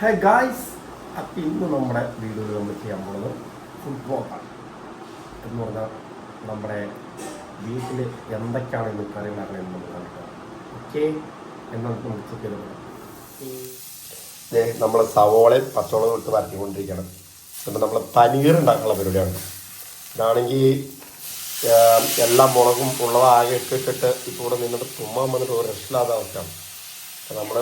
Hi guys, അപ്പം ഇന്ന് നമ്മുടെ വീഡിയോയിൽ നമ്മൾ ചെയ്യാൻ പോകുന്നത് ഫുട്ബോളാണ്. എന്ന് പറഞ്ഞാൽ നമ്മുടെ വീട്ടിൽ എന്തൊക്കെയാണ് ഇന്ന് കറികളാണ് എന്ന് നമ്മൾ കണ്ടിട്ടുണ്ട്. ഓക്കെ, എന്നാൽ നമുക്ക് ചിക്കൻ നമ്മൾ സവോളയും പച്ചമുളകും ഇട്ട് വരട്ടിക്കൊണ്ടിരിക്കുകയാണ്. എന്നിട്ട് നമ്മൾ പനീർ ഉണ്ടാക്കാനുള്ള പരിപാടിയാണ്. ഇതാണെങ്കിൽ എല്ലാ മുളകും ഉള്ളതാകെ ഇട്ടിട്ട് ഇപ്പോൾ ഇവിടെ നിന്നിട്ട് തുമ്മാൻ വന്നിട്ട് ഒരു രക്ഷയില്ലാത്ത അവസ്ഥയാണ്. അപ്പം നമ്മൾ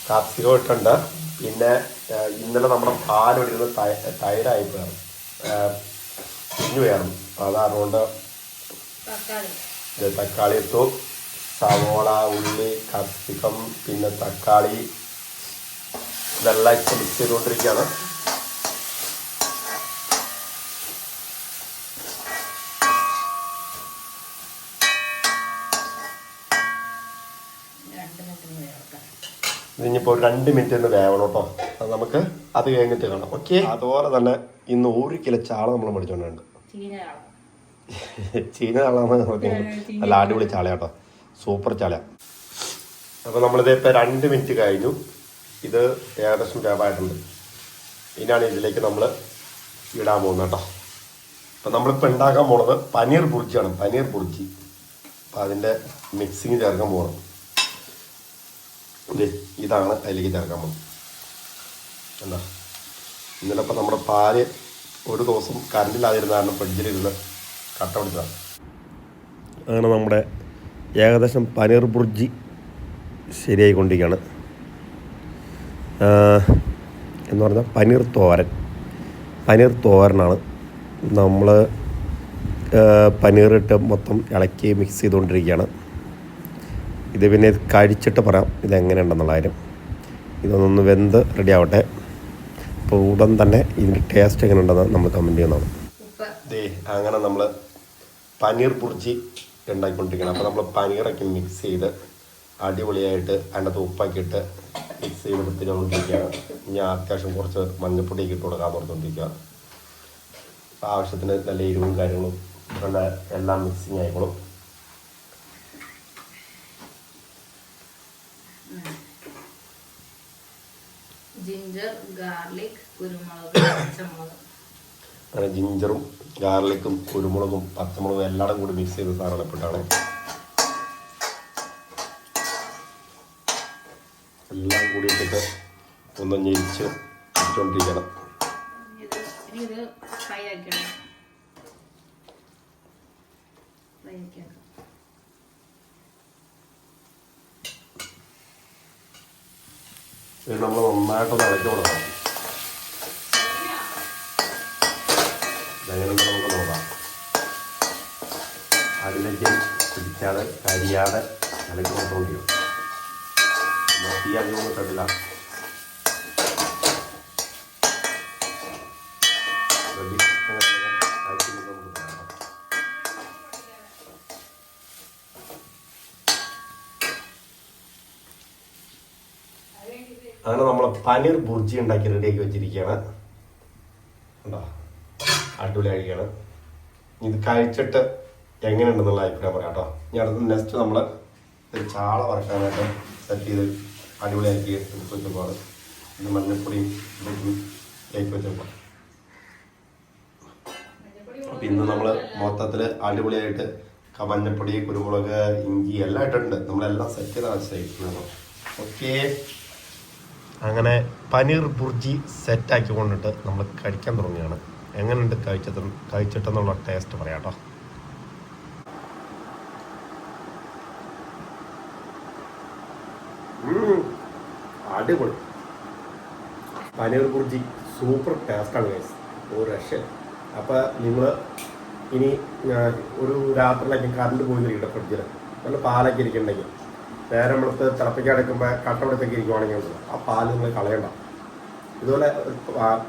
കാപ്സിക്കം ഇട്ടുണ്ട്. പിന്നെ ഇന്നലെ നമ്മുടെ പാലൊഴിക്കുന്ന തൈരായി വേണം കുഞ്ഞു വേണം. അതുകൊണ്ട് തക്കാളി ഇട്ടു, സവോള, ഉള്ളി, കാപ്സിക്കം, പിന്നെ തക്കാളി ഇതെല്ലാം ഇട്ട് മിക്സ് ചെയ്തുകൊണ്ടിരിക്കുകയാണ്. ഇതിനിപ്പോൾ ഒരു 2 മിനിറ്റ് ഒന്ന് വേവണം കേട്ടോ. അത് നമുക്ക് അത് കഴിഞ്ഞിട്ട് കാണാം. ഓക്കെ, അതുപോലെ തന്നെ ഇന്ന് 1 കിലോ ചാള നമ്മൾ മേടിച്ചോണ്ടുണ്ട്. ചീന ചാളാന്ന് നല്ല അടിപൊളി ചാള കേട്ടോ, സൂപ്പർ ചാള. അപ്പോൾ നമ്മളിത് ഇപ്പോൾ 2 മിനിറ്റ് കഴിഞ്ഞു. ഇത് ഏകദേശം വേവായിട്ടുണ്ട്. ഇനിയാണ് ഇതിലേക്ക് നമ്മൾ ഇടാൻ പോകുന്നത് കേട്ടോ. അപ്പം നമ്മളിപ്പോൾ ഉണ്ടാക്കാൻ പോണത് പനീർ ബുർജിയാണ്. പനീർ ബുർജി. അപ്പം അതിൻ്റെ മിക്സിങ് ചേർക്കാൻ പോകണം. ഇതാണ് അതിലേക്ക് ചേർക്കാൻ പോകുന്നത്. എന്താ ഇന്നലെ ഇപ്പം നമ്മുടെ പാല് ഒരു ദിവസം കറണ്ടില്ലാതിരുന്ന കാരണം ഫ്രിഡ്ജിലിരുന്ന് കട്ട പിടിച്ചതാണ്. അങ്ങനെ നമ്മുടെ ഏകദേശം പനീർ ബുർജി ശരിയായിക്കൊണ്ടിരിക്കുകയാണ്. എന്ന് പറഞ്ഞാൽ പനീർ തോരനാണ്. നമ്മൾ പനീറിട്ട് മൊത്തം ഇളക്കി മിക്സ് ചെയ്തുകൊണ്ടിരിക്കുകയാണ്. ഇത് പിന്നെ കഴിച്ചിട്ട് പറയാം ഇതെങ്ങനെയുണ്ടെന്നുള്ള കാര്യം. ഇതൊന്നൊന്ന് വെന്ത് റെഡി ആവട്ടെ. അപ്പോൾ ഉടൻ തന്നെ ഇതിൻ്റെ ടേസ്റ്റ് എങ്ങനെ ഉണ്ടെന്ന് നമ്മൾ കമൻറ്റ് ചെയ്യുന്നതാണ്. അങ്ങനെ നമ്മൾ പനീർ ബുർജി ഉണ്ടാക്കിക്കൊണ്ടിരിക്കണം. അപ്പോൾ നമ്മൾ പനീറൊക്കെ മിക്സ് ചെയ്ത് അടിപൊളിയായിട്ട് അതിനകത്ത് ഉപ്പാക്കിയിട്ട് മിക്സ് ചെയ്തെടുത്തിട്ടുകൊണ്ടിരിക്കുകയാണ്. ഇനി അത്യാവശ്യം കുറച്ച് മഞ്ഞൾപ്പൊടിയൊക്കെ ഇട്ട് കൊടുക്കാൻ തുറന്നുകൊണ്ടിരിക്കുക. ആവശ്യത്തിന് നല്ല എരിവും കാര്യങ്ങളും നല്ല എല്ലാം മിക്സിങ് ആയിക്കോളും. ജിഞ്ചർ, ഗാർലിക്, കുരുമുളക്, പച്ചമുളക്. അങ്ങനെ ജിഞ്ചറും ഗാർലിക്കും കുരുമുളകും പച്ചമുളകും എല്ലാം കൂടി മിക്സ് ചെയ്ത് സാധനപ്പെട്ടാണ് എല്ലാം കൂടി ഇട്ടിട്ട് ഒന്ന് ഞെരിച്ച് ഇട്ടുകൊണ്ടിരിക്കണം. ഇത് നമ്മൾ നന്നായിട്ടൊന്ന് ഇളക്കി കൊടുക്കണം. ഇതെങ്ങനെ നമുക്ക് നോക്കാം. അതിലേക്ക് പിടിക്കാതെ കരിയാതെ ഇളക്കി കൊടുത്തോണ്ടിരിക്കും. തീ അധികമൊന്നും ഇട്ടിട്ടില്ല. അങ്ങനെ നമ്മൾ പനീർ ബുർജി ഉണ്ടാക്കി റെഡിയാക്കി വെച്ചിരിക്കുകയാണ്. ഉണ്ടോ, അടിപൊളിയായിരിക്കുകയാണ്. ഇത് കഴിച്ചിട്ട് എങ്ങനെയുണ്ടെന്നുള്ള അഭിപ്രായം പറയാം കേട്ടോ. ഇനി അടുത്ത നെക്സ്റ്റ് നമ്മൾ ചാള വറക്കാനായിട്ട് സെറ്റ് ചെയ്ത് അടിപൊളിയാക്കി എടുത്ത് വെച്ചപ്പോൾ ഇത് മഞ്ഞൾപ്പൊടിയും ഇതൊക്കെയും കേക്ക് വെച്ചപ്പോൾ അപ്പം ഇന്ന് നമ്മൾ മൊത്തത്തിൽ അടിപൊളിയായിട്ട് മഞ്ഞൾപ്പൊടി, കുരുമുളക്, ഇഞ്ചി എല്ലാം ഇട്ടിട്ടുണ്ട്. നമ്മളെല്ലാം സെറ്റ് ചെയ്താണ് വെച്ചിരിക്കുന്നത്. ഓക്കെ, അങ്ങനെ പനീർ ബുർജി സെറ്റാക്കി കൊണ്ടിട്ട് നമ്മൾ കഴിക്കാൻ തുടങ്ങുകയാണ്. എങ്ങനെയുണ്ട് കഴിച്ചിട്ടെന്നുള്ള ടേസ്റ്റ് പറയാം കേട്ടോ. അടിപൊളി പനീർ ബുർജി, സൂപ്പർ ടേസ്റ്റാണ് ഗൈസ്, ഒരു രക്ഷ. അപ്പോൾ നിങ്ങൾ ഇനി ഒരു രാത്രിയിലേക്ക് കറണ്ട് പോയിരിക്കട്ടെ ഫ്രിഡ്ജിൽ നല്ല പാലൊക്കെ ഇരിക്കുന്നുണ്ടെങ്കിൽ നേരെ നമ്മളത്ത് തിളപ്പിക്കാൻ എടുക്കുമ്പോൾ കട്ടപിടുത്തൊക്കെ ഇരിക്കുവാണെങ്കിൽ ആ പാല് നിങ്ങൾ കളയണ്ട. ഇതുപോലെ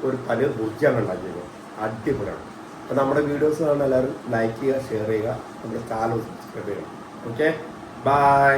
ഒരു പനീർ ബുർജിയാണ് ഉണ്ടാക്കിയത്, അടിപൊളിയാണ്. അപ്പോൾ നമ്മുടെ വീഡിയോസ് കാണാൻ എല്ലാവരും ലൈക്ക് ചെയ്യുക, ഷെയർ ചെയ്യുക, നമ്മുടെ ചാനൽ സബ്സ്ക്രൈബ് ചെയ്യുക. Okay, by.